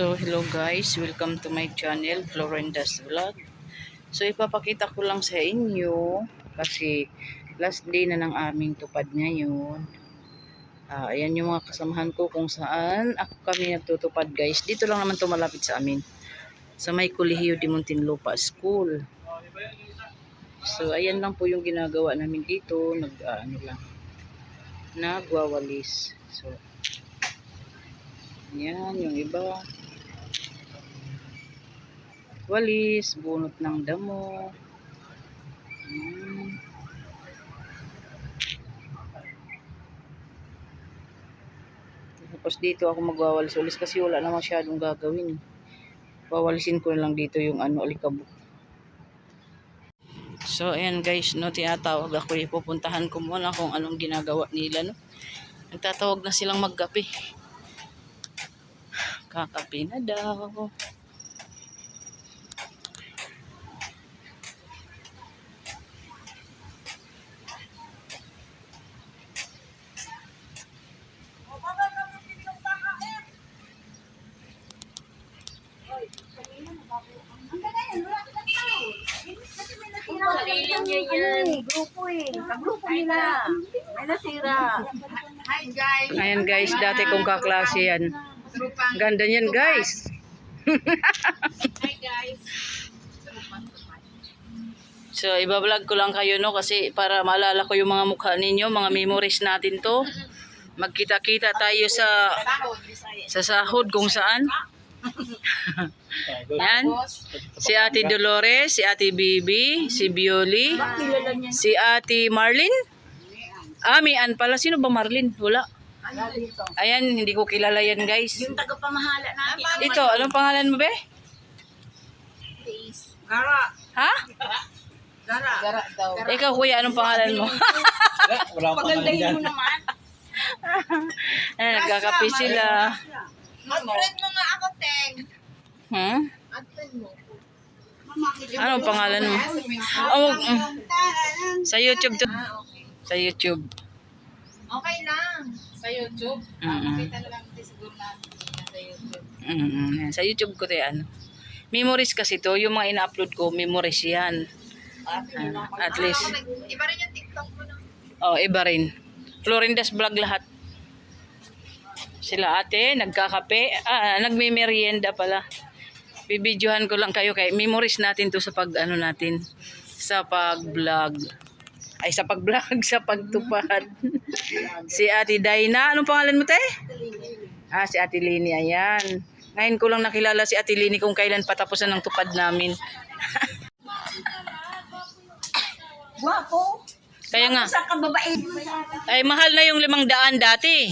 So, hello guys, welcome to my channel, Florenda's Vlog. So, ipapakita ko lang sa inyo kasi last day na ng aming tupad ngayon. Ayan yung mga kasamahan ko kung saan kami nagtutupad guys. Dito lang naman malapit sa amin. Sa may Colegio de Muntinlupa School. So, ayan lang po yung ginagawa namin dito. Nagwawalis. So, yan yung iba. Walis, bunot ng damo. Tapos dito ako magwawalis-walis kasi wala na masyadong gagawin. Wawalisin ko na lang dito yung alikabok. So ayan guys, tinatawag ako. Ipupuntahan ko muna kung anong ginagawa nila. Nagtatawag na silang magkape. Kakape na daw. Grupo Kagrupo nila. May nasira. Hi guys. Ayan guys, dati kong kaklase yan. Ganda niyan guys. Hi guys. So ibablog ko lang kayo kasi para maalala ko yung mga mukha ninyo, mga memories natin to. Magkita-kita tayo sa sahod kung saan. Yan. Si Ate Dolores, si Ate Bibi, si Bioli, si Ate Marlin. Mian pala. Sino ba Marlin? Wala. Ayan, hindi ko kilala yan guys. Yung tagapamahala natin. Ito, anong pangalan mo be? Gara. Ha? Gara daw. Ikaw kuya, anong pangalan mo? Pagandahin mo naman. Nagkakape sila. Mag-friend mo nga ako, Teng. Mag-friend mo. Anong pangalan mo? Sa YouTube to. Sa YouTube. Okay lang. Sa YouTube? Makita na lang siguro natin sa YouTube. Sa YouTube ko tayo memories kasi to, yung mga ina-upload ko, memories yan. At least. Iba rin yung TikTok mo na. Iba rin. Florenda's Vlog lahat. Sila ate, nagkakape, nagme-merienda pala. Bibidyohan ko lang kayo kay memories natin to sa natin, sa pag-vlog. Ay, sa pag-vlog, sa pagtupad. Si Ate Dayna, anong pangalan mo, te? Si Ate Lini, ayan. Ngayon ko lang nakilala si Ate Lini kung kailan patapusan ng tupad namin. Guwapo. Kaya nga. Sa kababae. Ay, mahal na yung 500 dati.